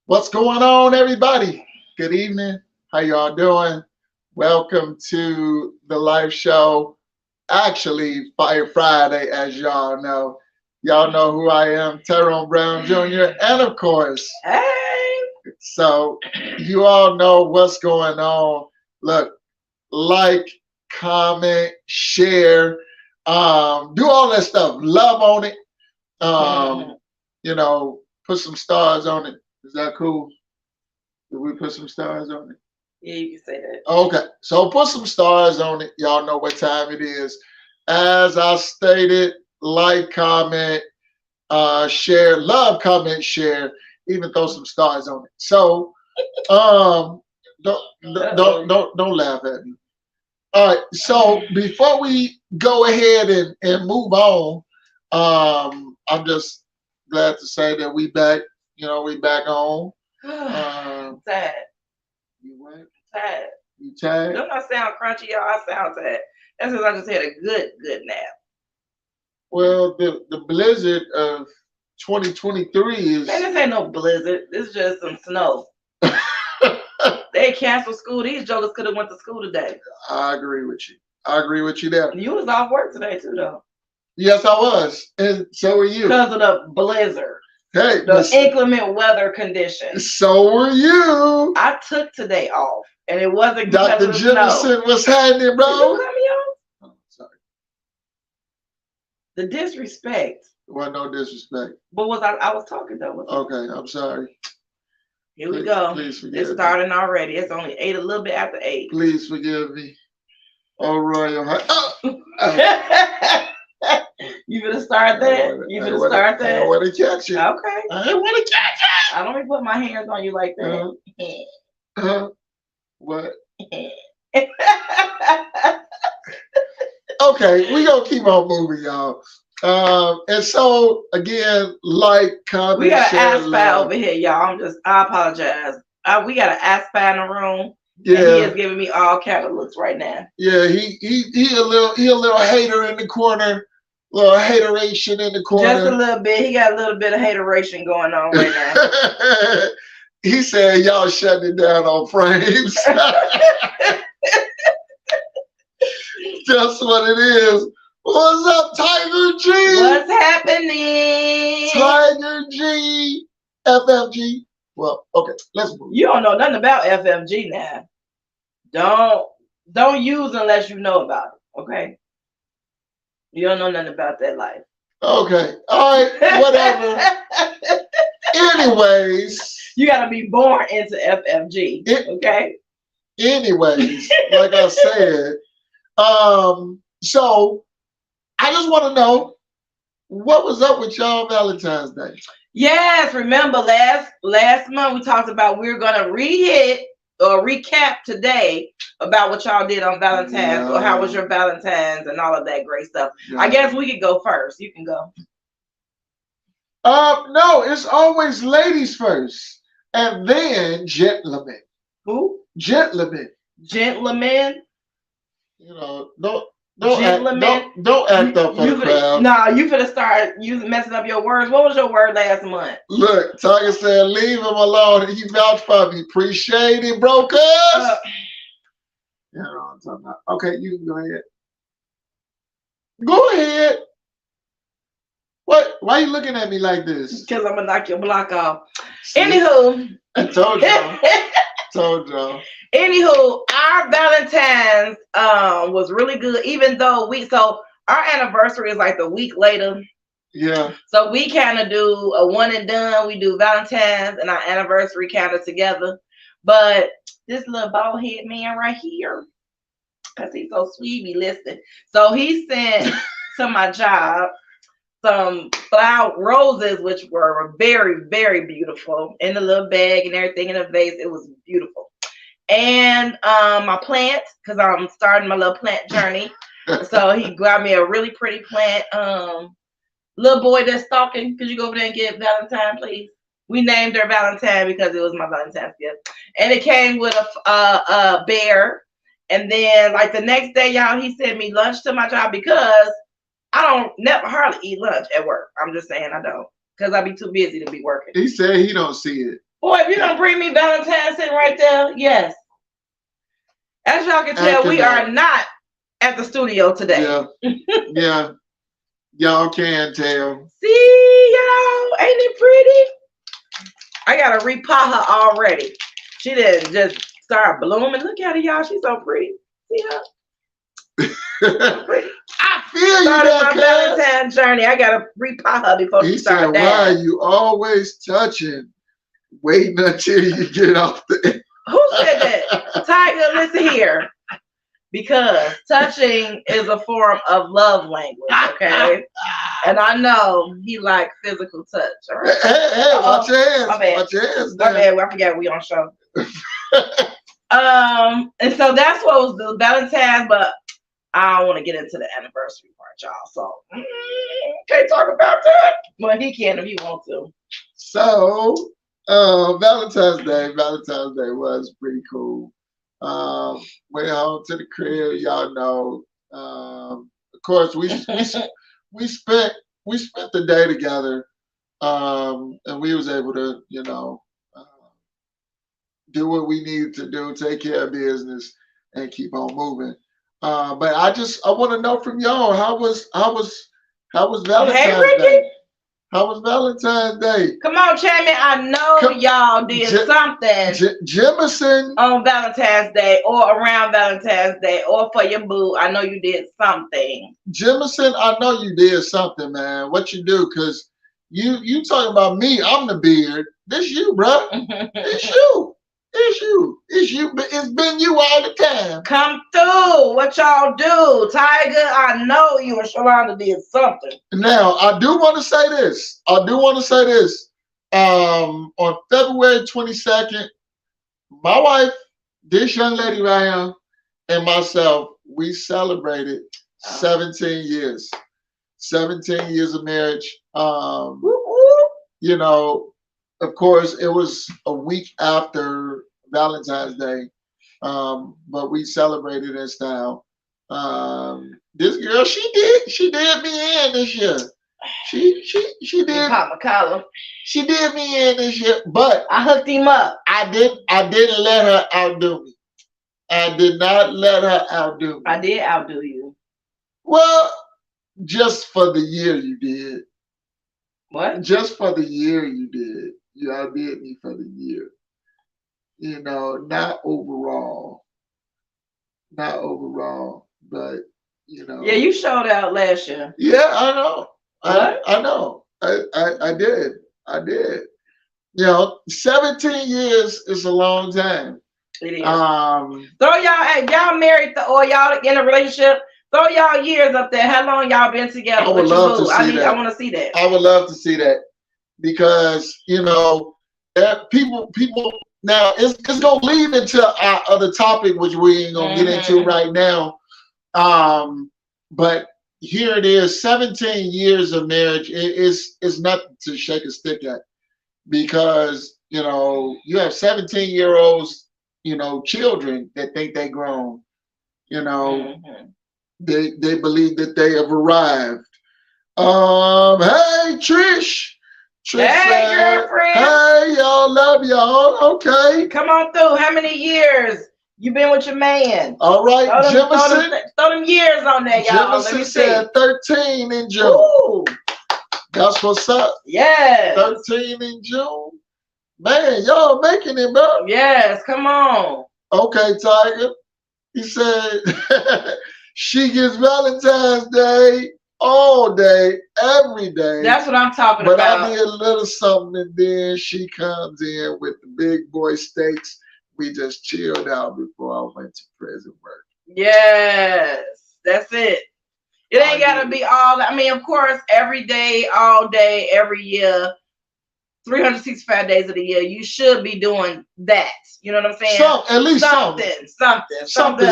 What's going on, everybody? Good evening. How y'all doing? Welcome to the live show. Actually, Fire Friday, as y'all know. Y'all know who I am, Tyrone Brown Jr., and of course, Hey. so you all know what's going on. Look, like, comment, share, do all that stuff. Love on it. Um, put some stars on it. Is that cool? Did we put some stars on it? Yeah, you can say that. Okay, so put some stars on it. Y'all know what time it is. As I stated, like, comment, share, love, comment, share, even throw some stars on it. So, um, don't laugh at me. All right. So before we go ahead and move on, I'm just glad to say that we back. We back on. Sad. You what? Sad. You tired? Don't I sound crunchy, y'all? I sound sad. That's because I just had a good nap. Well, the blizzard of 2023 is. Man, this ain't no blizzard. This is just some snow. They canceled school. These jokers could have went to school today. I agree with you. I agree with you there. You was off work today too, though. Yes, I was, and so were you. Because of the blizzard. Hey, the inclement weather conditions. So were you. I took today off, and it wasn't because Dr. of the Jefferson, snow. what's happening, bro? Did you cut me off? Oh, sorry. The disrespect. Well, no disrespect. But I was talking though. Okay, I'm sorry. Here we go. Please forgive It's starting already. It's only 8, a little bit after 8. Please forgive me. All right. You gonna start that? You gonna start that? I don't want to catch it. Okay. I don't want to catch it. I don't even put my hands on you like that. What? Okay, we gonna keep on moving, y'all. And so again, like, comment, we got share, an aspire over here, y'all. I apologize. We got an aspire in the room. Yeah, and he is giving me all kind of looks right now. Yeah, he a little hater in the corner, little hateration in the corner. Just a little bit. He got a little bit of hateration going on right now. He said y'all shutting it down on frames. That's what it is. What's up, Tiger G? What's happening? Tiger G, FFG. Well, okay, let's move. You don't know nothing about FFG now. Don't use unless you know about it. Okay. You don't know nothing about that life. Okay. All right. Whatever. Anyways, you gotta be born into FFG. Okay. Anyways, like I said, so I just want to know what was up with y'all Valentine's Day. Yes, remember last month we talked about we were gonna re-hit or recap today about what y'all did on Valentine's or how was your Valentine's and all of that great stuff. I guess we could go first. You can go. No, it's always ladies first and then gentlemen. Who? Gentlemen. Gentlemen. You know, don't act up for the crowd. Nah, you finna start messing up your words. What was your word last month? Look, Tiger said, leave him alone. He vouched for me. Appreciate it, bro, cuz. You know what I'm talking about. Okay, you can go ahead. Go ahead. What? Why are you looking at me like this? Because I'm going to knock your block off. Anywho. I told y'all. Told y'all. Anywho, our Valentine's was really good, even though our anniversary is like the week later. Yeah. So we kind of do a one and done. We do Valentine's and our anniversary kind of together. But this little bald head man right here, because he's so sweet, be listening. So he sent to my job some flower roses, which were very, very beautiful in the little bag and everything in the vase. It was beautiful. And my plant, because I'm starting my little plant journey. So he got me a really pretty plant. Little boy that's stalking, could you go over there and get Valentine, please? We named her Valentine because it was my Valentine's gift. And it came with a bear. And then like the next day, y'all, he sent me lunch to my job because I don't never hardly eat lunch at work. I'm just saying I don't. Because I be too busy to be working. He said he don't see it. Boy, if you're gonna bring me Valentine sitting right there, yes. As y'all can tell, we are not at the studio today. Yeah. Y'all can tell. See, y'all, ain't it pretty? I gotta repot her already. She didn't just start blooming. Look at her, y'all. She's so pretty. See her? So pretty. I feel Started you. My Valentine journey. I gotta repot her before she starts dancing. Why are you always touching? Waiting until you get off the. Who said that? Tiger, listen here. Because touching is a form of love language, okay? And I know he likes physical touch, all right? Hey, watch your hands. My bad. Watch your hands. My bad. I forgot we on show. And so that's what was the Valentine's, but I don't want to get into the anniversary part, y'all. So can't talk about that. Well, he can if he wants to. So Valentine's Day was pretty cool. Went home to the crib, y'all know. Of course, we spent the day together, and we was able to, do what we needed to do, take care of business, and keep on moving. But I want to know from y'all, how was Valentine's Day? How was Valentine's Day? Come on, Chairman. I know y'all did something Jemison on Valentine's Day or around Valentine's Day or for your boo. I know you did something. Jemison, I know you did something, man. What you do? Because you talking about me. I'm the beard. This you, bro. It's you. It's you. It's you. It's been you all the time. Come through. What y'all do? Tiger, I know you and Shalonda did something. Now, I do want to say this. On February 22nd, my wife, this young lady right here, and myself, we celebrated 17 years. 17 years of marriage. Of course, it was a week after Valentine's Day, but we celebrated in style. This girl, she did me in this year. She did. Pop my collar. She did me in this year, but I hooked him up. I didn't let her outdo me. I did not let her outdo me. I did outdo you. Well, just for the year you did. What? Just for the year you did. You outdid me for the year. Not overall. Not overall, but Yeah, you showed out last year. Yeah, I know. What? I know. I did. 17 years is a long time. It is. Throw y'all married or y'all in a relationship. Throw y'all years up there. How long y'all been together? I would love to see that. I want to see that. I would love to see that because people now it's gonna lead into our other topic, which we ain't gonna get into right now. But here it is, 17 years of marriage. It's nothing to shake a stick at because you have 17-year-olds, children that think they grown. They believe that they have arrived. Hey Trish. Hey girlfriend. Hey y'all, love y'all. Okay. Come on through. How many years you been with your man? All right, Jemison. Throw them years on there, y'all. Jemison said 13 in June. Ooh. That's what's up. Yes. 13 in June. Man, y'all making it, bro. Yes, come on. Okay, Tiger. He said she gets Valentine's Day all day, every day. That's what I'm talking about. But I did a little something, and then she comes in with the big boy steaks. We just chilled out before I went to prison work. Yes, that's it. It ain't gotta be all. I mean, of course, every day, all day, every year, 365 days of the year, you should be doing that. You know what I'm saying? At least something, a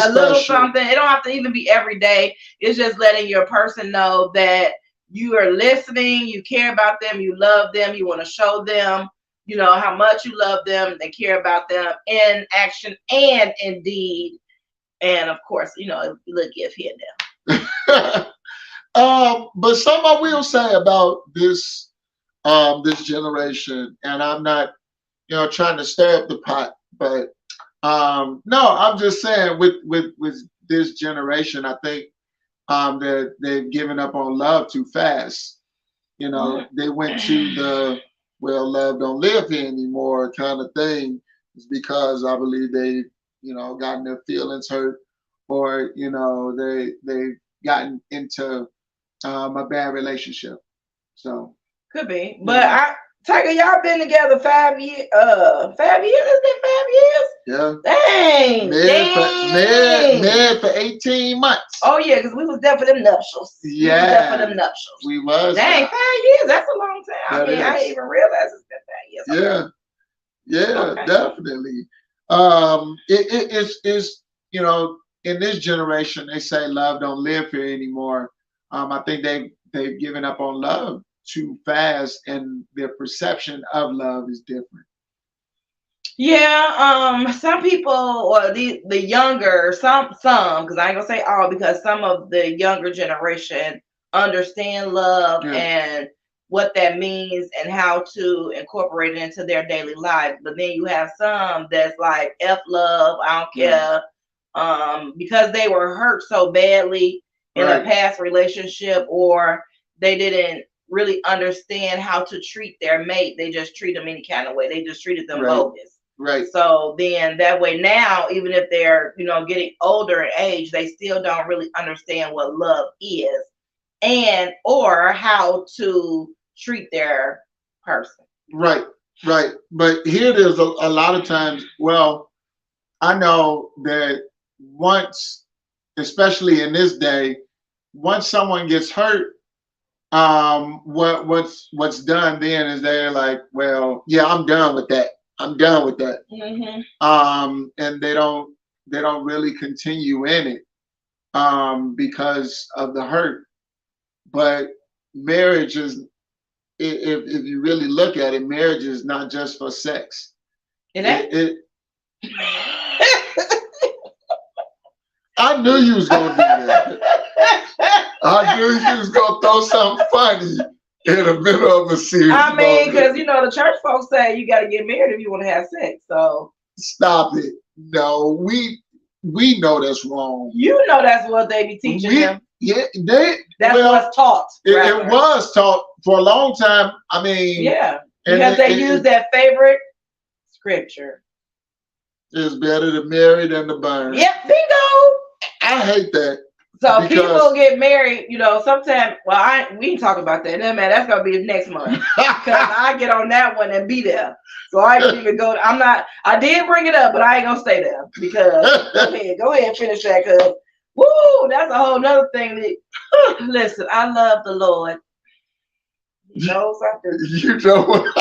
little something. It don't have to even be every day. It's just letting your person know that you are listening, you care about them, you love them, you want to show them, how much you love them and care about them in action and in deed. And of course, a little gift here and there. But something I will say about this generation, and I'm not trying to stir up the pot. But no, I'm just saying with this generation, I think that they've given up on love too fast. They went to the well, love don't live here anymore kind of thing. It's because I believe they, gotten their feelings hurt, or they've gotten into a bad relationship. So could be, but Tiger, y'all been together 5 years. 5 years? Is it 5 years? Yeah. Dang. Married for 18 months. Oh yeah, because we was there for them nuptials. Yeah. We was. Dang, 5 years. That's a long time. I didn't even realize it's been 5 years. Okay. Yeah, okay. Definitely. It's in this generation they say love don't live here anymore. I think they've given up on love too fast, and their perception of love is different. Yeah, some people, or the younger, some, because I ain't gonna say all, because some of the younger generation understand love and what that means and how to incorporate it into their daily life. But then you have some that's like F love, I don't care, because they were hurt so badly in a past relationship, or they didn't really understand how to treat their mate. They just treat them any kind of way. They just treated them bogus. Right. So then that way now, even if they're, getting older in age, they still don't really understand what love is or how to treat their person. Right. But here there's a lot of times, well, I know that once, especially in this day, once someone gets hurt, what's done then is they're like, well, yeah, I'm done with that. Mm-hmm. And they don't really continue in it because of the hurt. But marriage is, if you really look at it, marriage is not just for sex. I knew you was gonna do that. I knew you was gonna throw something funny in the middle of a series. I mean, because the church folks say you got to get married if you want to have sex. So stop it. No, we know that's wrong. That's what they be teaching them. Yeah, that's what's taught. It was taught for a long time. I mean, because they use that favorite scripture. It's better to marry than to burn. Yep, bingo. I hate that. So people get married, sometimes. Well, we can talk about that. Man, that's gonna be next month because I get on that one and be there. So I didn't even go. I did bring it up, but I ain't gonna stay there because go ahead, and finish that. Cause that's a whole nother thing. Listen, I love the Lord. He knows I do. You know.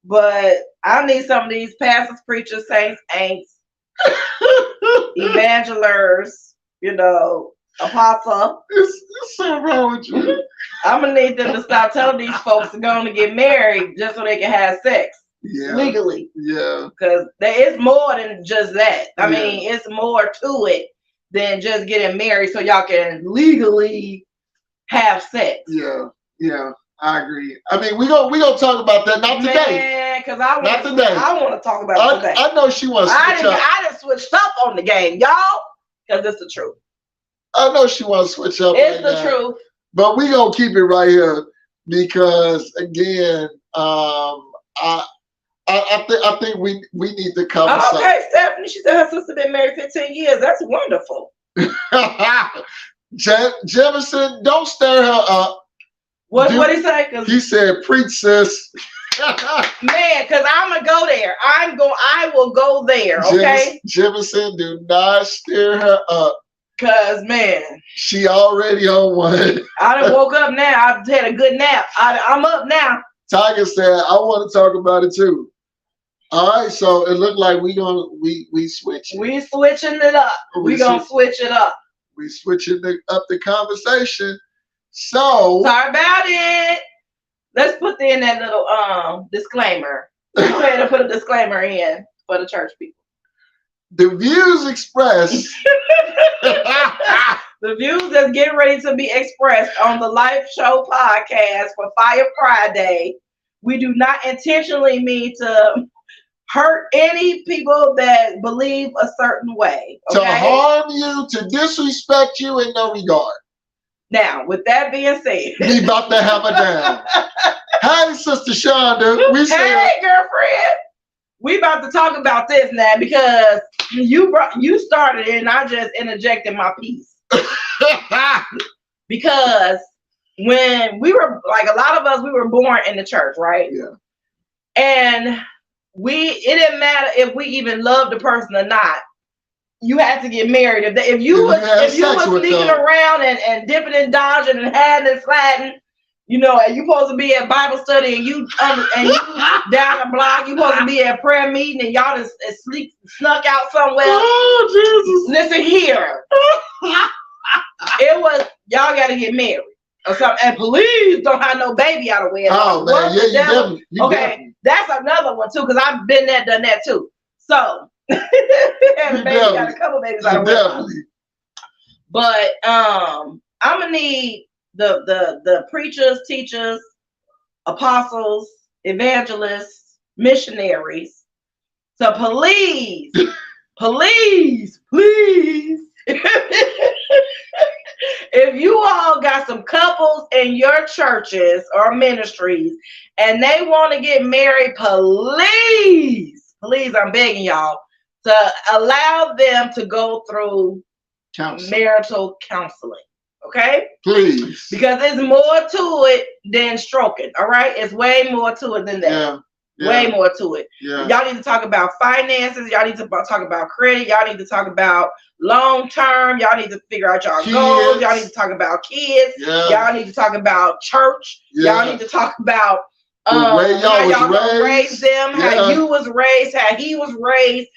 But I need some of these pastors, preachers, saints, ain'ts, evangelers, apostle. It's so wrong with you. I'm gonna need them to stop telling these folks to go on to get married just so they can have sex legally. Yeah. Because there is more than just that. I mean, it's more to it than just getting married so y'all can legally have sex. Yeah. I agree. I mean, we gonna talk about that. Not today. Because I want to talk about it today. I know she wants to switch up. I done switched up on the game, y'all. Because it's the truth. I know she wants to switch up. It's the truth. But we gonna keep it right here because again, I think we need to cover something. Okay, Stephanie. She said her sister been married 15 years. That's wonderful. Jefferson, don't stir her up. What he say? He said, "Preach, sis." Man, because I'm gonna go there. I will go there. Okay. Jefferson, do not stir her up. Cause man, she already on one. I done woke up now. I've had a good nap. I'm up now. Tiger said, "I want to talk about it too." All right, so it looked like we switching. We switching it up. We gonna switch it up. We switching up the conversation. So sorry about it. Let's put in that little disclaimer. Go ahead and put a disclaimer in for the church people. The views expressed. The views that's getting ready to be expressed on the live show podcast for Fire Friday We do not intentionally mean to hurt any people that believe a certain way. Okay? To harm you, to disrespect you in no regard. Now, with that being said, We about to have a down. Hey, Sister Shonda. We hey, girlfriend. We about to talk about this now because you started it and I just interjected my piece. Because when we were, like, a lot of us, we were born in the church, right? Yeah. And it didn't matter if we even loved the person or not. You had to get married. If you was sneaking around and dipping and dodging and hiding and sliding, you know, and you supposed to be at Bible study and you down the block, you supposed to be at prayer meeting and y'all just snuck out somewhere. Oh, Jesus. Listen here. It was, y'all got to get married or something. And please don't have no baby out of wedlock. Oh, man. Yeah, you definitely. That's another one, too, because I've been there, done that, too. So, got a couple babies out of wedlock. But I'm going to need the preachers, teachers, apostles, evangelists, missionaries to please, if you all got some couples in your churches or ministries and they want to get married, please, I'm begging y'all to allow them to go through marital counseling. Okay? Please. Because there's more to it than stroking. All right? It's way more to it than that. Yeah. Way more to it. Yeah. Y'all need to talk about finances. Y'all need to talk about credit. Y'all need to talk about long term. Y'all need to figure out y'all goals. Y'all need to talk about kids. Yeah. Y'all need to talk about church. Yeah. Y'all need to talk about the way how y'all gonna raise them, yeah. how you was raised, how he was raised.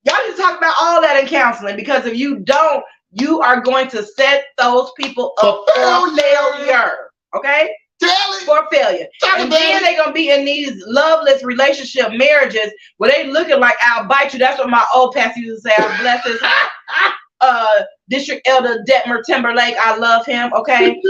Y'all need to talk about all that in counseling, because if you don't, you are going to set those people up for failure. Okay? For failure. And then they're going to be in these loveless relationship marriages where they looking like I'll bite you. That's what my old pastor used to say. I bless his District Elder Detmer Timberlake. I love him. Okay?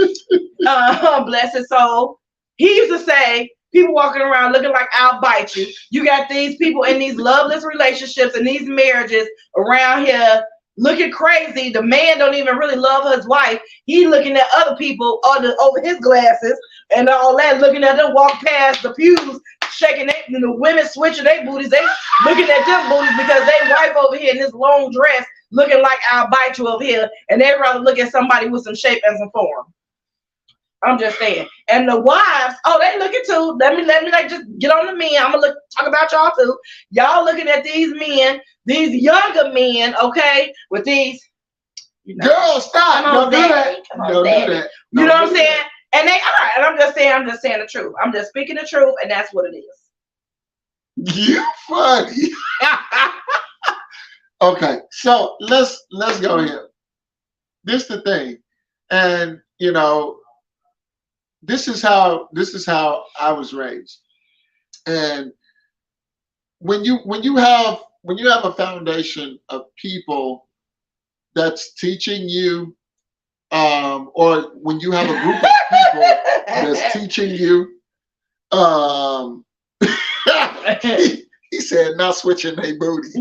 Bless his soul. He used to say, people walking around looking like I'll bite you. You got these people in these loveless relationships and these marriages around here looking crazy. The man don't even really love his wife. He looking at other people over his glasses and all that, looking at them walk past the pews, shaking their, the women switching their booties. They looking at them booties because they wife over here in this long dress looking like I'll bite you over here, and they rather look at somebody with some shape and some form. I'm just saying. And the wives, they looking too. Let me like just get on the men. I'm gonna talk about y'all too. Y'all looking at these men, these younger men, okay, with these. Girls, stop! Don't do that. Don't do that. You know what I'm saying? And they are. And I'm just saying the truth. I'm just speaking the truth, and that's what it is. You funny. Okay, so let's go here. This is the thing, and you know. This is how I was raised, and when you have a foundation of people that's teaching you, or when you have a group of people that's teaching you, he said, not switching their booty,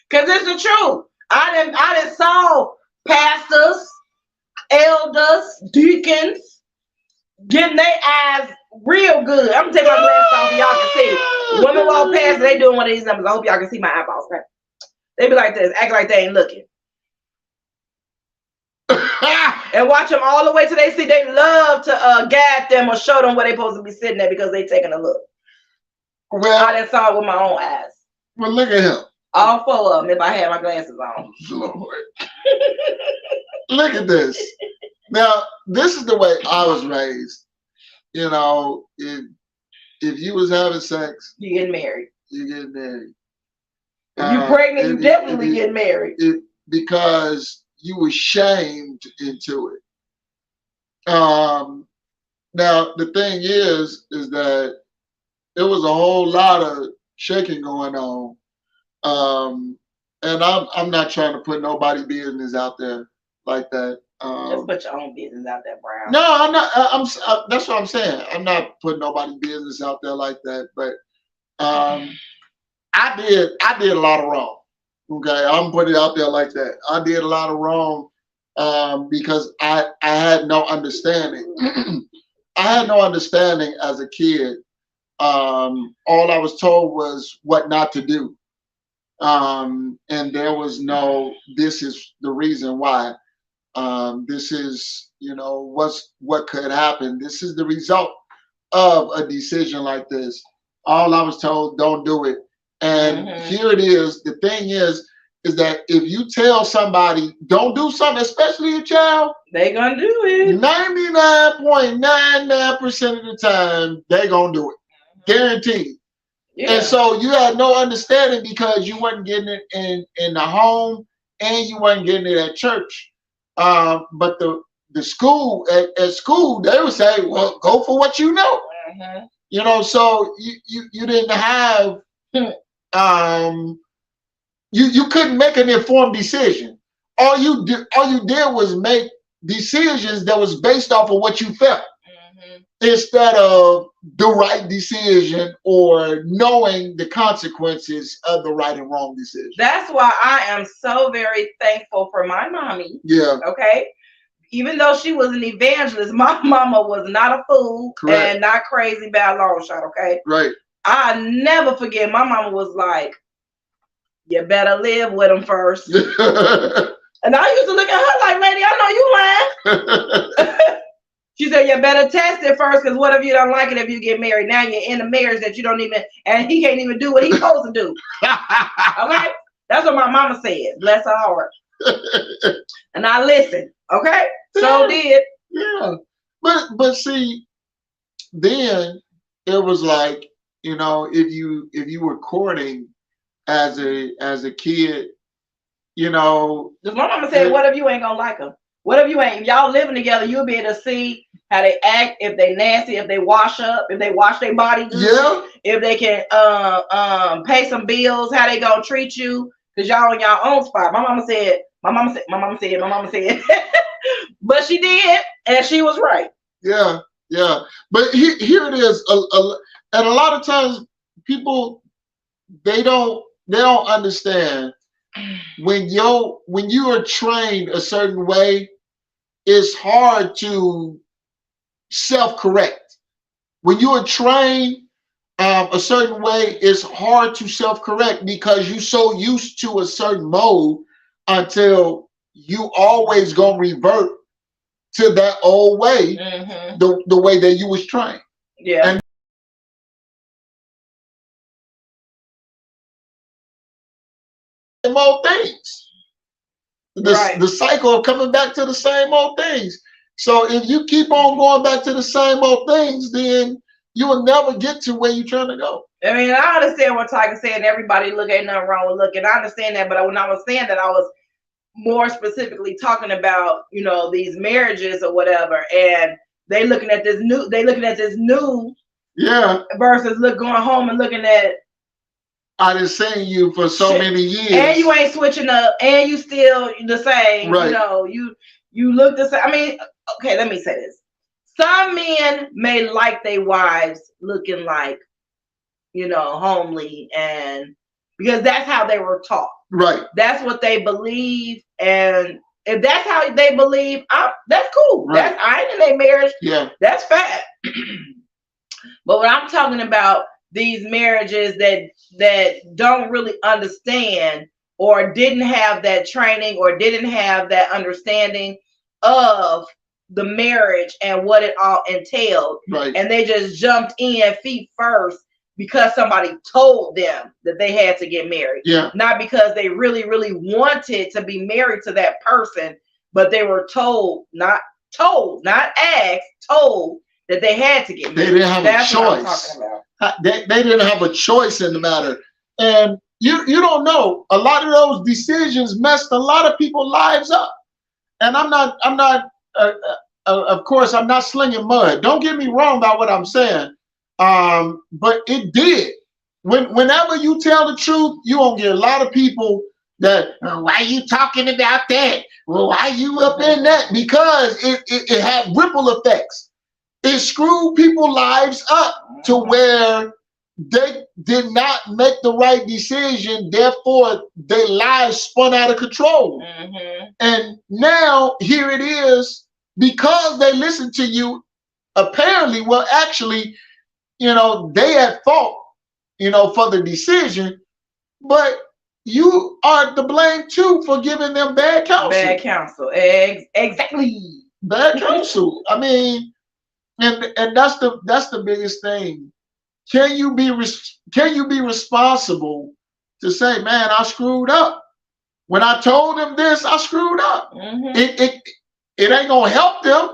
because it's the truth. I didn't saw pastors, elders, deacons, getting their eyes real good. I'm gonna take my glasses off so y'all can see. Women walk past and they doing one of these numbers. I hope y'all can see my eyeballs. Okay? They be like this, act like they ain't looking. And watch them all the way till they see. They love to guide them or show them where they supposed to be sitting at because they taking a look. Well, I done saw it with my own eyes. Well, look at him. All four of them if I had my glasses on. Lord. Look at this. Now, this is the way I was raised. You know, if you was having sex, you getting married. You getting married. If you pregnant, you definitely get married. Because you were shamed into it. Now, the thing is that there was a whole lot of shaking going on. And I'm not trying to put nobody business out there like that. Just put your own business out there, Brown. No, I'm not. That's what I'm saying. I'm not putting nobody's business out there like that. But I did a lot of wrong. Okay, I'm putting it out there like that. I did a lot of wrong because I had no understanding. I had no understanding as a kid. All I was told was what not to do, and there was no. This is the reason why. This is, what could happen. This is the result of a decision like this. All I was told, don't do it. And here it is. The thing is that if you tell somebody don't do something, especially a child, they gonna do it. 99.99% of the time, they gonna do it. Guaranteed. Yeah. And so you had no understanding because you wasn't getting it in the home and you wasn't getting it at church. But the school at school, they would say, well, go for what you know. So you didn't have you couldn't make an informed decision. All you did was make decisions that was based off of what you felt instead of the right decision or knowing the consequences of the right and wrong decision. That's why I am so very thankful for my mommy. Yeah. Okay. Even though she was an evangelist, my mama was not a fool. Correct. And not crazy about long shot. Okay. Right. I never forget. My mama was like, "You better live with him first." And I used to look at her like, "Lady, I know you lying." She said, "You better test it first, because what if you don't like it if you get married? Now you're in a marriage that you don't even, and he can't even do what he's supposed to do." Okay? That's what my mama said. Bless her heart. And I listened. Okay? So did. Yeah. But see, then it was like, if you were courting as a kid, because my mama said, what if you ain't gonna like him? What if you ain't? If y'all living together, you'll be able to see how they act, if they nasty, if they wash up, if they wash their body good, yeah, if they can pay some bills, how they gonna treat you, because y'all in y'all own spot. My mama said, but she did, and she was right. Yeah. But here it is, and a lot of times people they don't understand when you are trained a certain way, it's hard to self-correct. When you are trained a certain way, it's hard to self-correct because you're so used to a certain mode until you always gonna revert to that old way, the way that you was trained. Yeah. And same old things. The cycle of coming back to the same old things. So if you keep on going back to the same old things, then you will never get to where you're trying to go. I mean, I understand what Tiger said. Everybody look, ain't nothing wrong with looking. I understand that, but when I was saying that, I was more specifically talking about, these marriages or whatever, and they looking at this new, yeah, versus going home and looking at, I done seen you for so many years, and you ain't switching up, and you still the same. Right. You look the same. I mean, okay, let me say this. Some men may like their wives looking like, homely, and because that's how they were taught. Right. That's what they believe, and if that's how they believe, that's cool. Right. I ain't in their marriage. Yeah. That's fat. But when I'm talking about these marriages that don't really understand or didn't have that training or didn't have that understanding of the marriage and what it all entailed, right, and they just jumped in feet first because somebody told them that they had to get married. Yeah. Not because they really, really wanted to be married to that person, but they were told, not asked, told that they had to get married. They didn't have That's a choice. What I'm talking about. They didn't have a choice in the matter. And you don't know. A lot of those decisions messed a lot of people's lives up. And I'm not of course, I'm not slinging mud. Don't get me wrong about what I'm saying. But it did. Whenever you tell the truth, you gonna get a lot of people That why you talking about that? Well, why you up in that? Because it had ripple effects. It screwed people's lives up to where they did not make the right decision. Therefore, their lives spun out of control. And now here it is, because they listened to you. Apparently, well, actually, they at fault, for the decision, but you are to blame too for giving them bad counsel. Bad counsel, exactly. Bad counsel. I mean, and that's the biggest thing. Can you be responsible to say, man, I screwed up. When I told them this, I screwed up. It ain't gonna help them,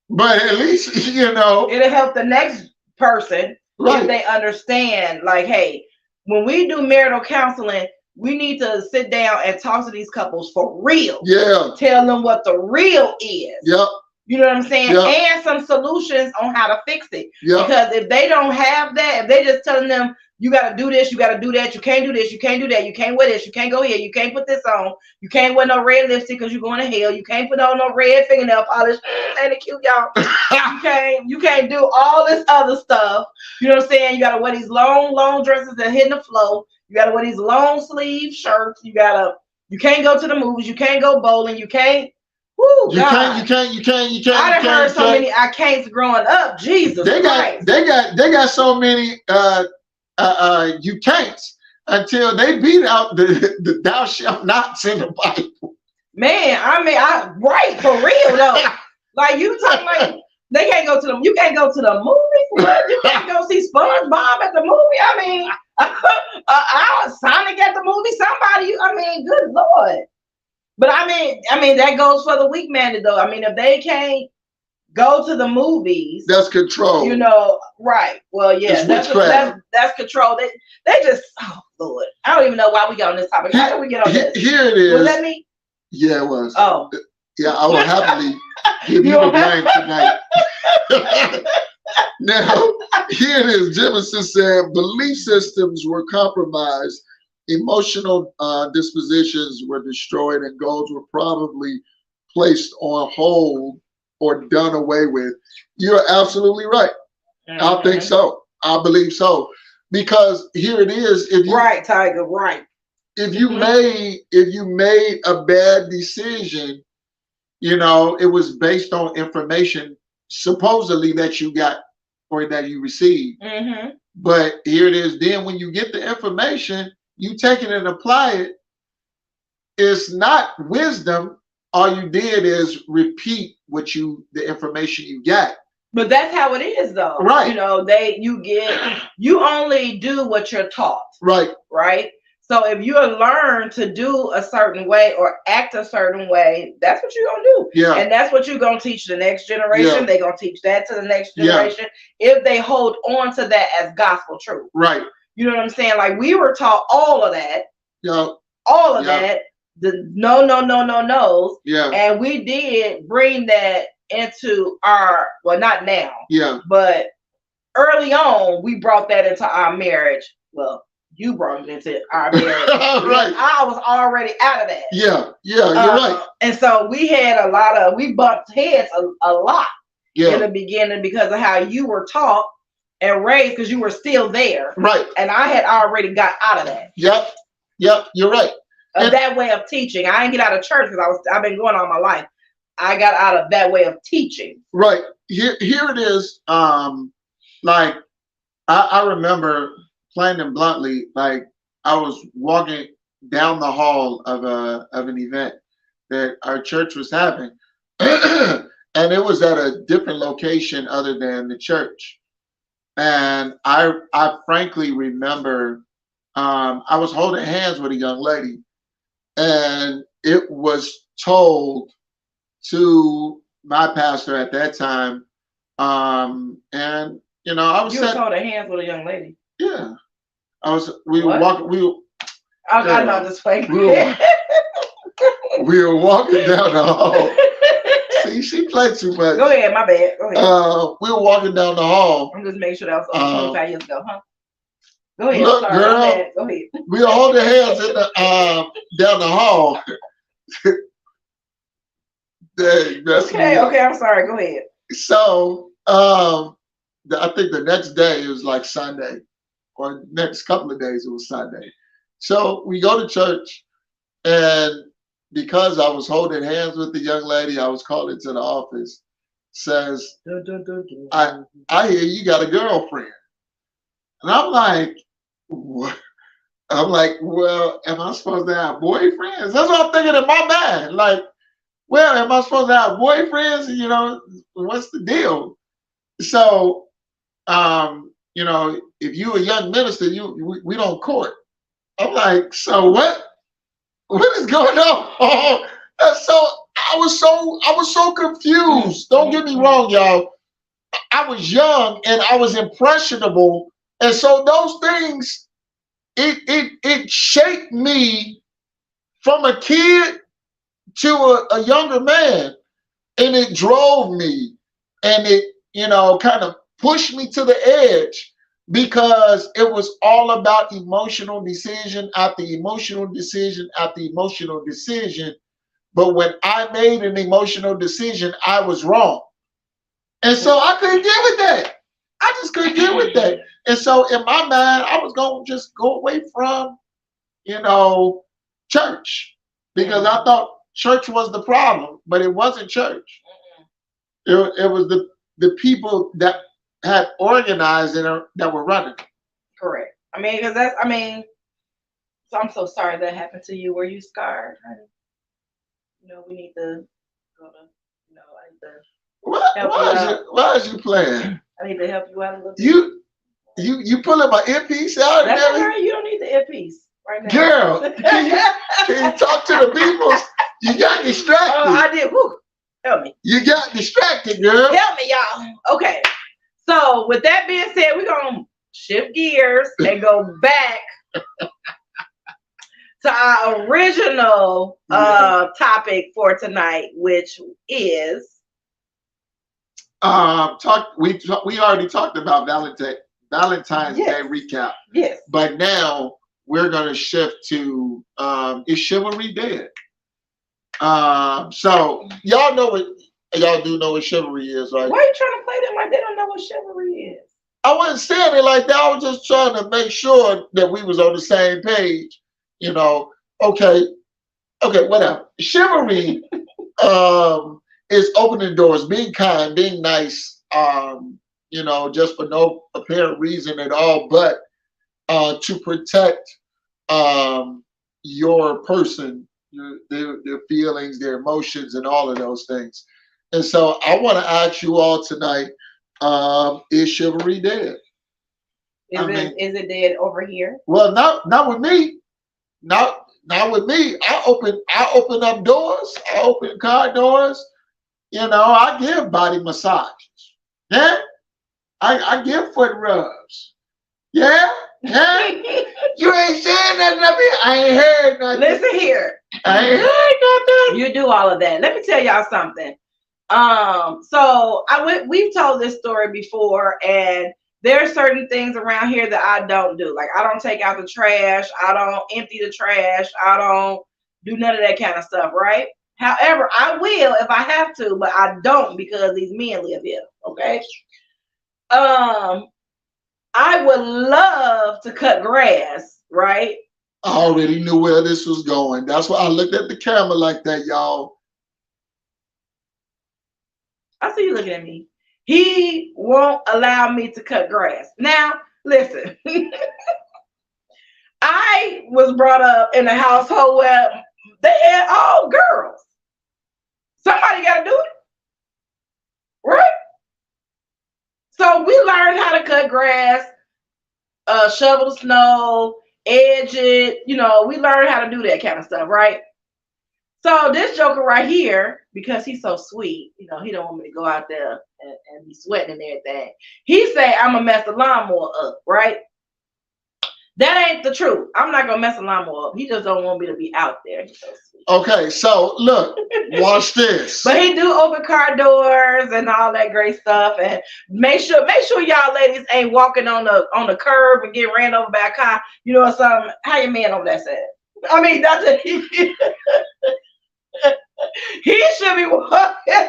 but at least it'll help the next person if they understand. Like, hey, when we do marital counseling, we need to sit down and talk to these couples for real. Yeah. Tell them what the real is. Yep. You know what I'm saying? Yep. And some solutions on how to fix it. Yep. Because if they don't have that, if they just telling them, you got to do this, you got to do that, you can't do this, you can't do that, you can't wear this, you can't go here, you can't put this on, you can't wear no red lipstick because you're going to hell, you can't put on no red fingernail polish, ain't it cute, y'all? you can't do all this other stuff. You know what I'm saying? You got to wear these long dresses that hit the floor. You got to wear these long sleeve shirts. You can't go to the movies, you can't go bowling, you can't. Woo, you can't. I done heard so many I can'ts growing up. Jesus Christ. They got so many you can'ts until they beat out the thou shalt nots in the Bible. Man, right, for real though. Like you talking like they can't go to them. You can't go to the movies. You can't go see SpongeBob at the movie. I mean, Sonic at the movie. Somebody. I mean, good Lord. But I mean that goes for the weak-minded though. I mean, if they can't go to the movies, that's control. Right? Well, yeah, that's control. They just, oh Lord, I don't even know why we got on this topic. How did we get on this? Here it is. Was that me? Yeah, it was. Oh, yeah, I will happily give you the blame tonight. Now, here it is. Jefferson said belief systems were compromised. Emotional dispositions were destroyed and goals were probably placed on hold or done away with. You're absolutely right. I think so. I believe so. Because here it is. Right, Tiger, right. If you made a bad decision, it was based on information supposedly that you got or that you received. But here it is. Then when you get the information, you take it and apply it. It's not wisdom. All you did is repeat the information you got. But that's how it is, though. Right. You only do what you're taught. Right. Right. So if you learn to do a certain way or act a certain way, that's what you're gonna do. Yeah. And that's what you're gonna teach the next generation. Yeah. They're gonna teach that to the next generation if they hold on to that as gospel truth. Right. You know what I'm saying? Like we were taught all of that. Yeah. All of that. The no. Yeah. And we did bring that into not now. Yeah. But early on, we brought that into our marriage. Well, you brought it into our marriage. Right. I was already out of that. Yeah. Yeah. You're right. And so we had we bumped heads a lot in the beginning because of how you were taught and raised because you were still there. Right. And I had already got out of that. Yep. You're right. That way of teaching. I didn't get out of church because I've been going all my life. I got out of that way of teaching. Right. Here it is. Like I remember plain and bluntly, like I was walking down the hall of an event that our church was having. And it was at a different location other than the church. And I frankly remember I was holding hands with a young lady, and it was told to my pastor at that time. And I was holding hands with a young lady. Yeah. We were walking. I'm not this way. We were walking down the hall. See, she played too much. Go ahead, my bad. Go ahead. We were walking down the hall. I'm just making sure that was 25 years ago, huh? Go ahead. I'm Look, sorry. I'm girl, bad. Go ahead. we were holding hands in the down the hall. Dang, messing me Okay. up. Okay. I'm sorry. Go ahead. So, I think the next day it was like Sunday, or next couple of days it was Sunday. So we go to church, and because I was holding hands with the young lady, I was called into the office. Says, I hear you got a girlfriend, and I'm like, what? I'm like, well, am I supposed to have boyfriends? That's what I'm thinking in my mind. Like, well, am I supposed to have boyfriends? You know, what's the deal? So, you know, if you a young minister, we don't court. I'm like, so what? What is going on? And so I was so confused. Don't get me wrong, y'all. I was young and I was impressionable, and so those things it shaped me from a kid to a younger man, and it drove me, and it, you know, kind of pushed me to the edge, because it was all about emotional decision after emotional decision after emotional decision. But when I made an emotional decision, I was wrong, and so I couldn't get with that. I just couldn't get with that. And so in my mind, I was going to just go away from, you know, church, because I thought church was the problem, but it wasn't church. It was the people that had organized and that were running. Correct. I mean, because that's. I mean, so I'm so sorry that happened to you. Were you scarred, honey? You know, we need to go to. You know, I need to help you out. Why is you playing? I need to help you out a little bit. You pulling my earpiece out? That's all right. You don't need the earpiece right now. Girl, can you talk to the people? You got distracted. Oh, I did. Whew. Help me. You got distracted, girl. Help me, y'all. Okay. So with that being said, we're gonna shift gears and go back to our original topic for tonight, which is we already talked about Valentine's Day recap. Yes. But now we're gonna shift to is chivalry dead? So y'all do know what chivalry is, right? Why are you trying to play them like they don't know what chivalry is? I wasn't saying it like that. I was just trying to make sure that we was on the same page. You know, okay, whatever. Chivalry is opening doors, being kind, being nice, you know, just for no apparent reason at all, but to protect your person, their feelings, their emotions, and all of those things. And so I want to ask you all tonight, is chivalry dead? Is it dead over here? Well, not with me. Not with me. I open up doors. I open car doors. You know, I give body massages. Yeah. I give foot rubs. Yeah. Yeah. You ain't saying nothing of me. I ain't heard nothing. Listen here. I ain't heard nothing. You do all of that. Let me tell y'all something. So we've told this story before, and there are certain things around here that I don't do. Like, I don't take out the trash. I don't empty the trash. I don't do none of that kind of stuff, right? However, I will if I have to, but I don't because these men live here, okay? I would love to cut grass, right? I already knew where this was going. That's why I looked at the camera like that, y'all. I see you looking at me. He won't allow me to cut grass. Now, listen. I was brought up in a household where they had all girls. Somebody got to do it, right? So we learned how to cut grass, shovel the snow, edge it. You know, we learned how to do that kind of stuff, right? So this joker right here, because he's so sweet, you know, he don't want me to go out there and be sweating and everything. He say I'm gonna mess the lawnmower up, right? That ain't the truth. I'm not gonna mess a lawnmower up. He just don't want me to be out there. He's so sweet. Okay, so look, watch this. But he do open car doors and all that great stuff. And make sure y'all ladies ain't walking on the curb and get ran over by a car. You know what? Something. How your man on that side? I mean, that's a, he should be walking.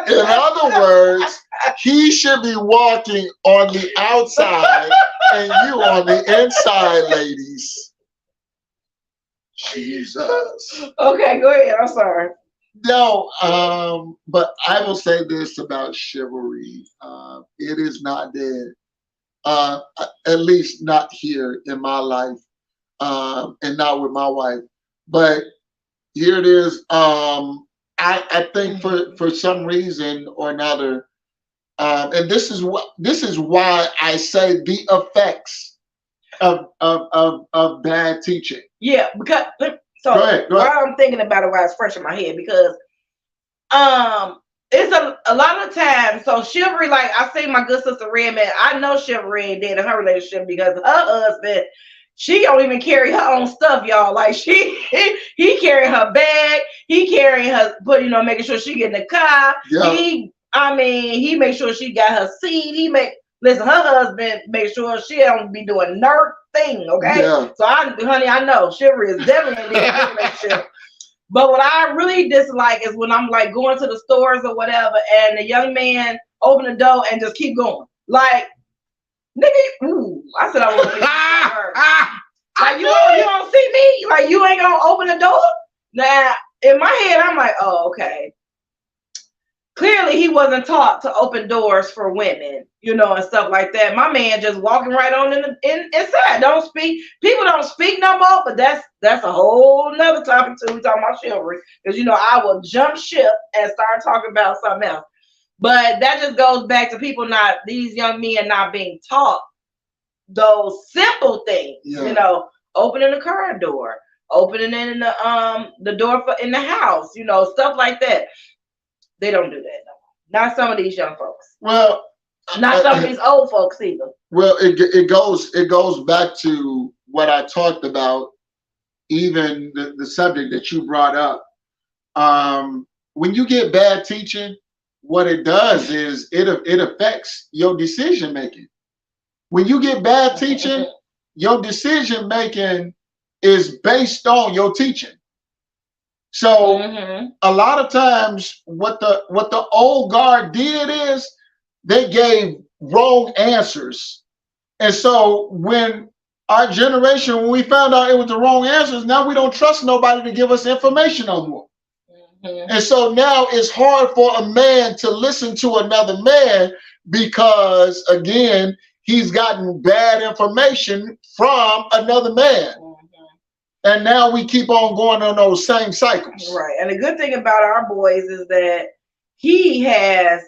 In other words, he should be walking on the outside and you on the inside, ladies. Jesus. Okay, go ahead. I'm sorry. No, but I will say this about chivalry. It is not dead. At least not here in my life, and not with my wife. But here it is. I think for some reason or another, and this is why I say the effects of bad teaching. Yeah, because so Go ahead. while I'm thinking about it, while it's fresh in my head, because it's a lot of times. So chivalry, like I say, my good sister Redman, I know chivalry ain't dead in her relationship because her husband, she don't even carry her own stuff, y'all. Like he carrying her bag, he carrying her, making sure she get in the car. Yeah. He makes sure she got her seat. Listen, her husband make sure she don't be doing nothing, okay? Yeah. So I know chivalry is definitely a good relationship. But what I really dislike is when I'm like going to the stores or whatever, and the young man open the door and just keep going. Like, nigga, ooh, I said I want to see her. Like you don't see me? Like you ain't gonna open the door? Now, in my head, I'm like, oh, okay. Clearly, he wasn't taught to open doors for women, and stuff like that. My man just walking right on inside. Don't speak. People don't speak no more. But that's a whole nother topic too. We talking about chivalry because I will jump ship and start talking about something else. But that just goes back to these young men not being taught those simple things. Yeah. Opening the car door, opening in the door in the house. Stuff like that. They don't do that no more. Not some of these young folks. Well, not some of these old folks either. Well, it goes back to what I talked about, even the subject that you brought up. When you get bad teaching, what it does is it affects your decision making. When you get bad teaching, your decision making is based on your teaching. So a lot of times what the old guard did is they gave wrong answers. And so when our generation, when we found out it was the wrong answers, now we don't trust nobody to give us information no more. And so now it's hard for a man to listen to another man because, again, he's gotten bad information from another man. And now we keep on going on those same cycles. Right. And the good thing about our boys is that he has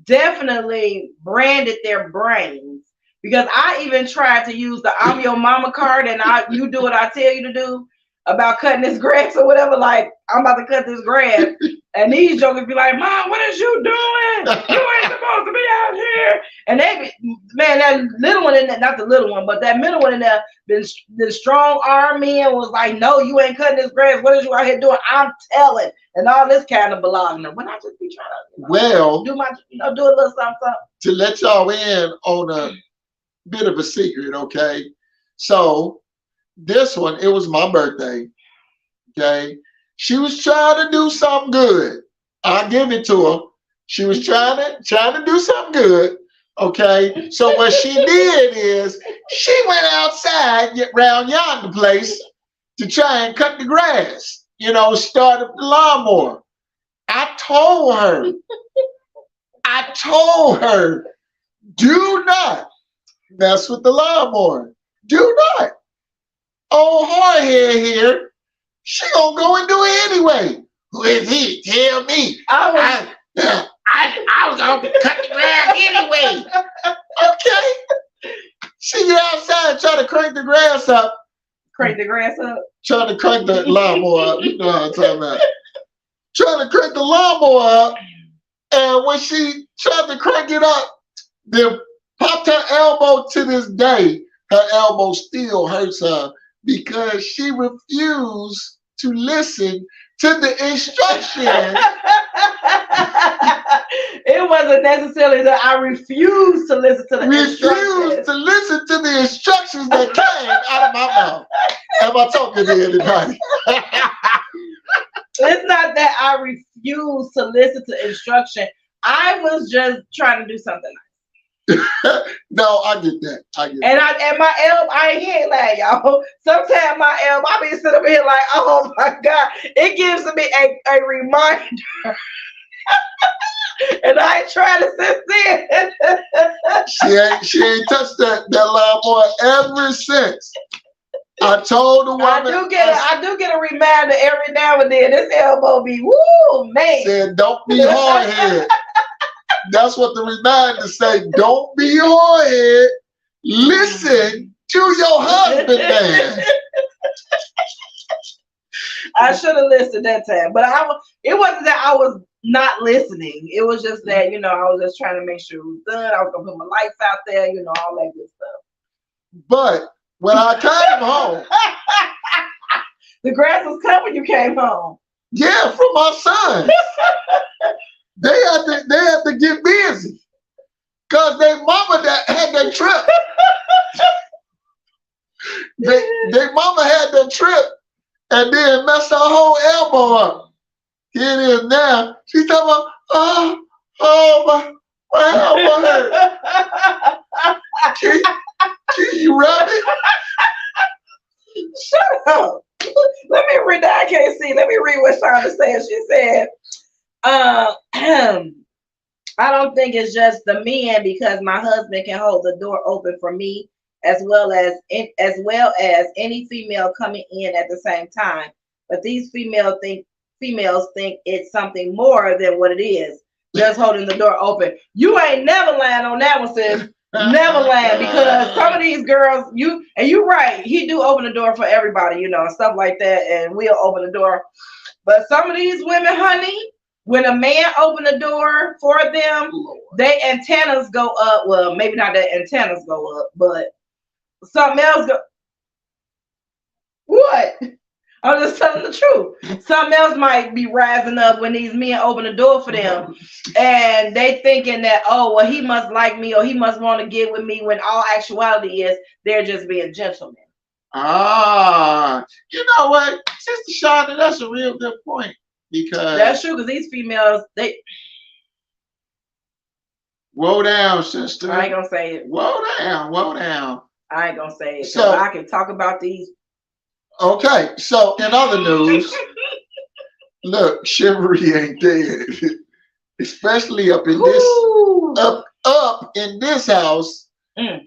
definitely branded their brains. Because I even tried to use the I'm your mama card and you do what I tell you to do about cutting this grass or whatever. Like, I'm about to cut this grass. And these jokers be like, Mom, what is you doing? You ain't supposed to be out here. And that little one in there, not the little one, but that middle one in there, the strong arm man was like, no, you ain't cutting this grass. What is you out here doing? I'm telling. And all this kind of belonging. When I just be trying to do a little something. To let y'all in on a bit of a secret, okay? So this one, it was my birthday, okay? She was trying to do something good. I'll give it to her. She was trying to do something good. Okay. So what she did is she went outside around yonder place to try and cut the grass, start up the lawnmower. I told her, do not mess with the lawnmower. Do not. Old hardhead here. She gonna go and do it anyway. Who is he? Tell me. I was gonna cut the grass anyway. Okay. She get outside trying to crank the grass up. Crank the grass up? Trying to crank the lawnmower up. You know what I'm talking about. Trying to crank the lawnmower up. And when she tried to crank it up, then popped her elbow to this day her elbow still hurts her because she refused to listen to the instructions. It wasn't necessarily that I refused to listen to the Refused instructions. to listen to the instructions that came out of my mouth. Have I talked to anybody? It's not that I refused to listen to instruction. I was just trying to do something. No, I get that. And my elbow, I ain't lying, y'all. Sometimes my elbow, I be sitting over here like, oh my God. It gives me a reminder. And I ain't trying to sit there. She ain't touched that lawnmower ever since. I told the woman. I do get a reminder every now and then. This elbow be woo, man. Said, don't be hard headed. That's what the reminder say. Don't be hard headed. Listen to your husband, man. I should have listened that time, but it wasn't that I was not listening. It was just that, I was just trying to make sure it was done. I was gonna put my lights out there, all that good stuff. But when I came home, the grass was cut when you came home. Yeah, from my son. They had to get busy because their mama that had that trip. Their mama had that trip and then messed her whole elbow up. Here it is now. She's talking about, my elbow hurt. Can you rub it? Shut up. Let me read that. I can't see. Let me read what Shonda said. She said, I don't think it's just the men because my husband can hold the door open for me as well as any female coming in at the same time. But these females think it's something more than what it is. Just holding the door open. You ain't never lying on that one, sis. Never lying, because some of these girls, you're right, he do open the door for everybody, and stuff like that, and we'll open the door. But some of these women, honey, when a man open the door for them, their antennas go up. Well, maybe not their antennas go up, but something else go. What? I'm just telling the truth. Something else might be rising up when these men open the door for them, and they thinking that, oh, well, he must like me or he must want to get with me, when all actuality is they're just being gentlemen. You know what, Sister Shonda, that's a real good point, because that's true. Because these females, they. Whoa down, sister. I ain't gonna say it. Whoa down. I ain't gonna say it. So I can talk about these. Okay, so in other news, look, chivalry ain't dead, especially up in this house. And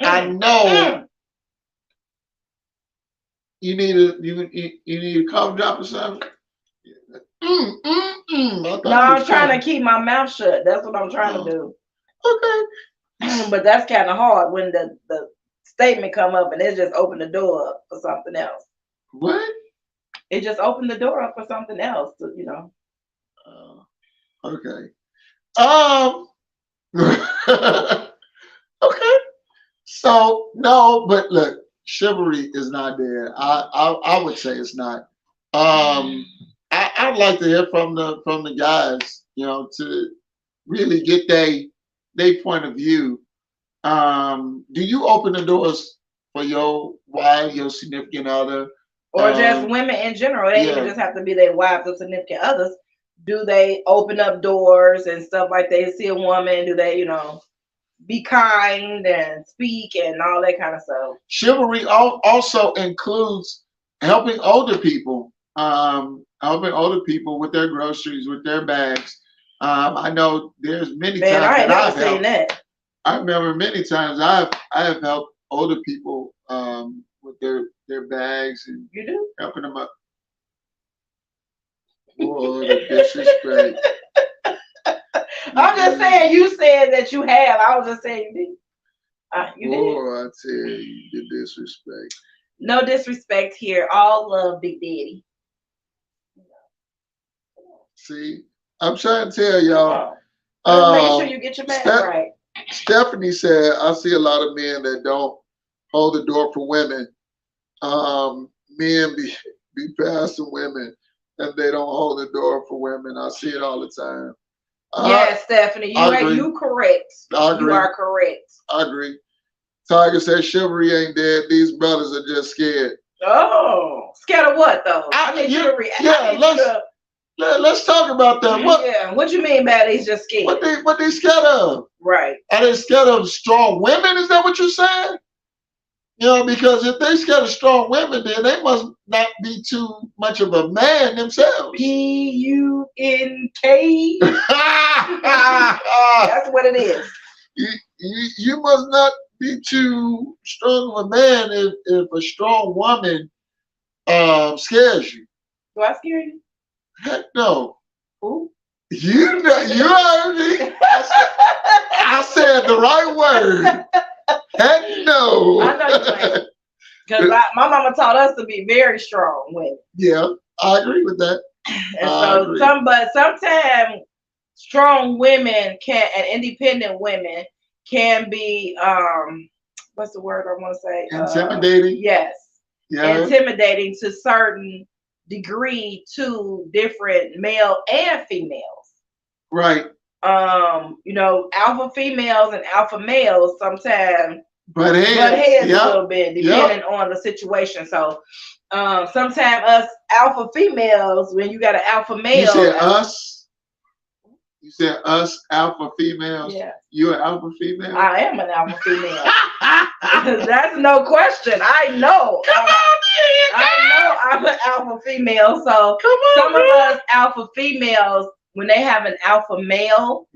I know you need a cough drop or something. No, I'm trying to keep my mouth shut. That's what I'm trying to do. Okay, but that's kind of hard when the statement come up and it just opened the door up for something else. What? It just opened the door up for something else, Okay. Okay. So no, but look, chivalry is not there. I would say it's not. I'd like to hear from the guys, to really get their point of view. Do you open the doors for your wife, your significant other, or just women in general? They even just have to be their wives or significant others. Do they open up doors and stuff like they see a woman? Do they, be kind and speak and all that kind of stuff? Chivalry also includes helping older people, with their groceries, with their bags. I know there's many times I ain't never seen that. I remember many times I have helped older people with their bags and you do helping them up. Whoa, the disrespect. I'm just saying, you said that you have. I was just saying you did. You did. Oh, I tell you, the disrespect. No disrespect here. All love, Big Daddy. See, I'm trying to tell y'all. Make sure you get your man right. Stephanie said, I see a lot of men that don't hold the door for women. Men be passing women and they don't hold the door for women. I see it all the time. Yes, Stephanie, you correct. I agree. You are correct. I agree. Tiger said chivalry ain't dead. These brothers are just scared. Oh, scared of what though? Chivalry. Let's talk about that. What you mean by they's just scared? What they scared of? Right. Are they scared of strong women? Is that what you're saying? You know, because if they scared of strong women, then they must not be too much of a man themselves. P-U-N-K. That's what it is. You must not be too strong of a man if a strong woman scares you. Do I scare you? Heck no. Who? You heard me. I said the right word. Heck no. I know you ain't. Because my mama taught us to be very strong women. Yeah, I agree with that. And sometimes strong women and independent women can be what's the word I want to say? Intimidating. Yes. Yeah. Intimidating to certain degree to different male and females. Right. Alpha females and alpha males sometimes butt heads a little bit depending on the situation. So sometimes us alpha females, when you got an alpha male. You said us? You said us alpha females? Yeah. You an alpha female? I am an alpha female. That's no question. I know. Come on, I know I'm an alpha female. So some of us alpha females, when they have an alpha male,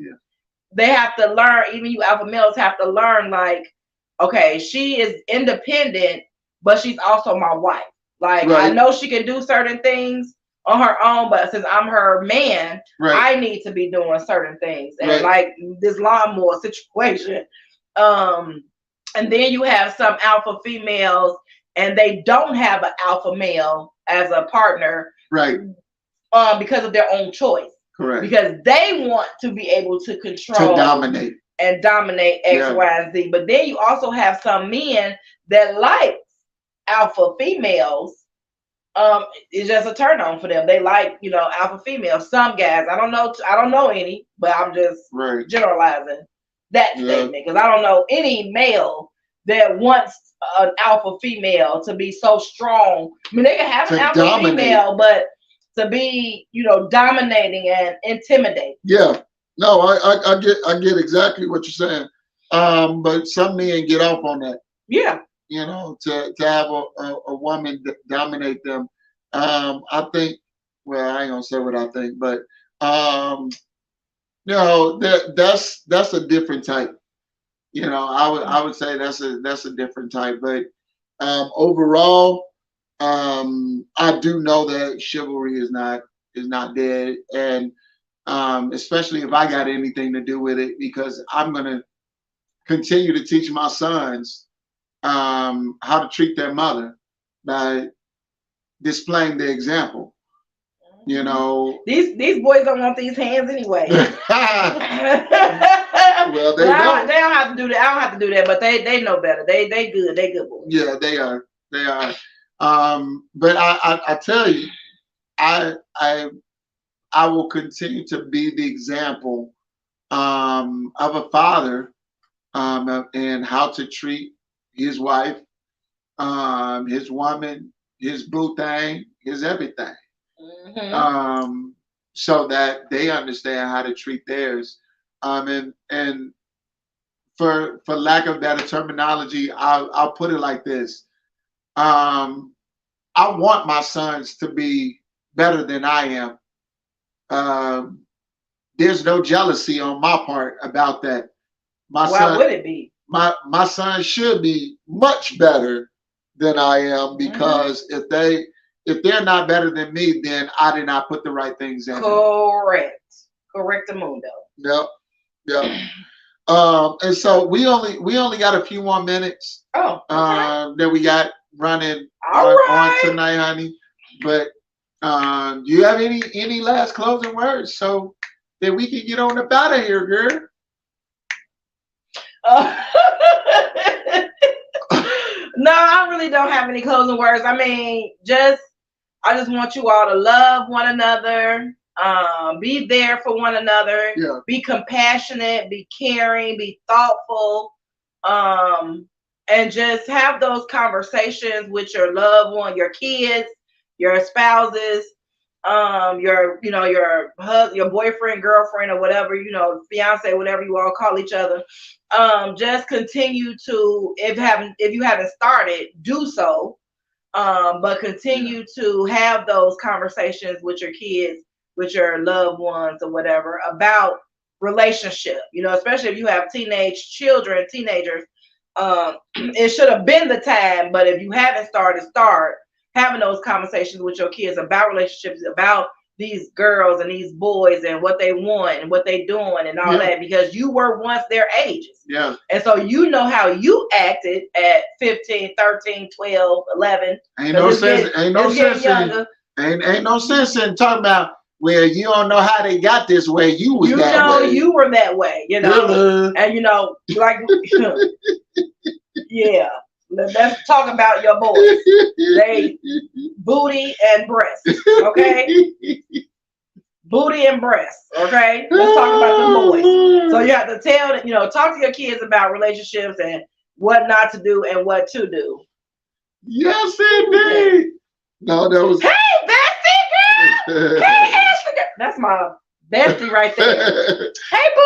they have to learn, even you alpha males have to learn, like, okay, she is independent, but she's also my wife. Like, I know she can do certain things on her own, but since I'm her man, I need to be doing certain things. And like this lawnmower situation. And then you have some alpha females and they don't have an alpha male as a partner. Right. Because of their own choice. Correct. Because they want to be able to control, to dominate X, Y, and Z. But then you also have some men that like alpha females. It's just a turn on for them. They like, alpha females. Some guys, I don't know any, but I'm just generalizing that statement because I don't know any male that wants an alpha female to be so strong. I mean, they can have an alpha female, but to be, dominating and intimidating. Yeah. No, I get exactly what you're saying. But some men get off on that. Yeah. To have a woman dominate them. I think, well, I ain't gonna say what I think, but that's a different type. I would say that's a different type. But overall, I do know that chivalry is not dead, and especially if I got anything to do with it, because I'm gonna continue to teach my sons how to treat their mother by displaying the example. These boys don't want these hands anyway. Well, they don't. They don't have to do that. I don't have to do that, but they know better. They good. They good boys. Yeah, they are. But I tell you, I will continue to be the example of a father and how to treat his wife, his woman, his boo thing, his everything. Mm-hmm. So that they understand how to treat theirs. And for lack of better terminology, I'll put it like this. I want my sons to be better than I am. There's no jealousy on my part about that. Why would it be? My son should be much better than I am, because if they're not better than me, then I did not put the right things in. Correctamundo. Yep. And so we only got a few more minutes. That we got running on tonight, honey. But do you have any last closing words so that we can get on up out of here, girl? No, I really don't have any closing words. I mean, I just want you all to love one another, be there for one another, be compassionate, be caring, be thoughtful, and just have those conversations with your loved one, your kids, your spouses, your boyfriend, girlfriend, or whatever, fiance, whatever you all call each other. Just continue to, if you haven't started, do so. But continue to have those conversations with your kids, with your loved ones, or whatever about relationship. Especially if you have teenagers. It should have been the time, but if you haven't started, start having those conversations with your kids about relationships, about these girls and these boys and what they want and what they doing and all that, because you were once their ages. Yeah. And so how you acted at 15, 13, 12, 11. Ain't no sense in talking about, well, you don't know how they got this way. You was that way. You were that way, and like yeah. Let's talk about your boys. They booty and breasts, okay? Booty and breasts, okay? Let's talk about the boys. So you have to talk to your kids about relationships and what not to do and what to do. Yes, indeed. No, that was. Hey, bestie girl. Hey, Ashley girl. That's my bestie right there. Hey, boo.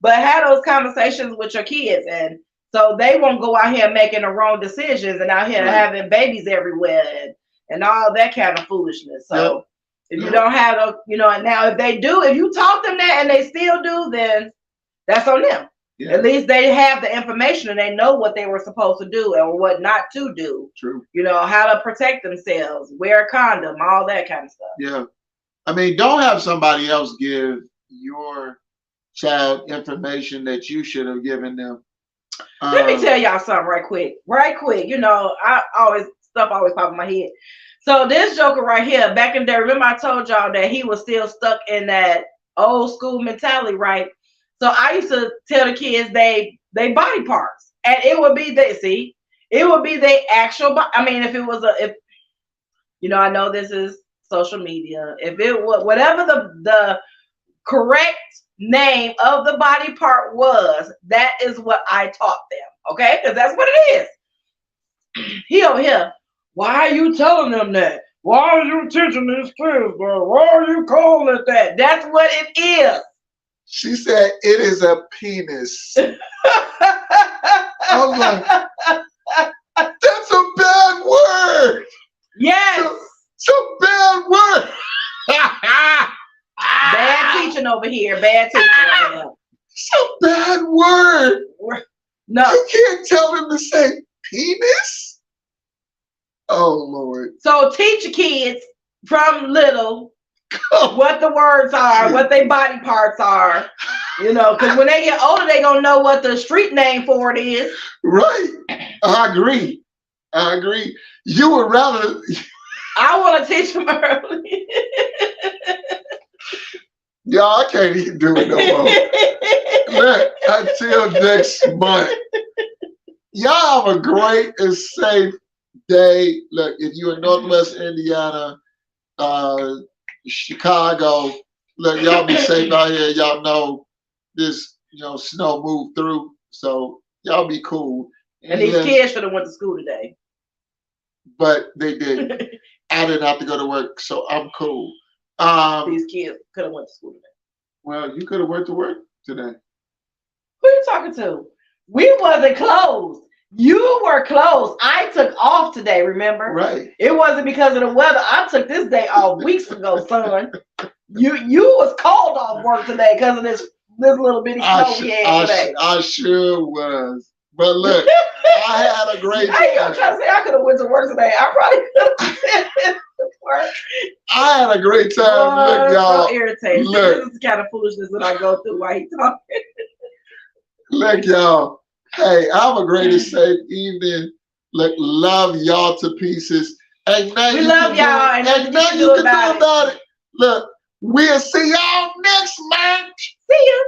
But have those conversations with your kids, and so they won't go out here making the wrong decisions and out here having babies everywhere and all that kind of foolishness. So if you don't have those, and now if they do, if you taught them that and they still do, then that's on them. Yeah. At least they have the information and they know what they were supposed to do and what not to do. True. How to protect themselves, wear a condom, all that kind of stuff. Yeah. I mean, don't have somebody else give your child information that you should have given them. Let me tell y'all something right quick. Stuff always pop in my head. So this joker right here, back in there, remember I told y'all that he was still stuck in that old school mentality, right? So I used to tell the kids they body parts, and it would be their actual. I mean, if I know this is social media. If it was whatever the correct name of the body part was, that is what I taught them. Okay, because that's what it is. He over here. Why are you telling them that? Why are you teaching these kids, bro? Why are you calling it that? That's what it is. She said it is a penis. I was like, that's a bad word. Yes. It's a bad word. Bad teaching over here. Bad teaching over here. It's a bad word. No. You can't tell them to say penis. Oh, Lord. So teach your kids from little what the words are, what their body parts are, because when they get older, they're going to know what the street name for it is. Right. I agree. You would rather. I want to teach them early. Y'all, I can't even do it no more. Look, until next month. Y'all have a great and safe day. Look, if you're in Northwest Indiana, Chicago, look, y'all be safe out here. Y'all know this, snow moved through, so y'all be cool. And these kids should have went to school today. But they didn't. I didn't have to go to work, so I'm cool. These kids could have went to school today. Well, you could have went to work today. Who are you talking to? We wasn't closed. You were closed. I took off today, remember? Right. It wasn't because of the weather. I took this day off weeks ago, son. You was called off work today because of this little bitty snow we had today. I sure was. But look, I had a great time. I'm trying to say I could have went to work today. I probably could have work. I had a great time. Look, y'all. So irritating. Look. This is the kind of foolishness that I go through while he's talking. Look, y'all. Hey, have a great and safe evening. Look, love y'all to pieces. And we love y'all. And nothing you can do about it. Look, we'll see y'all next month. See ya.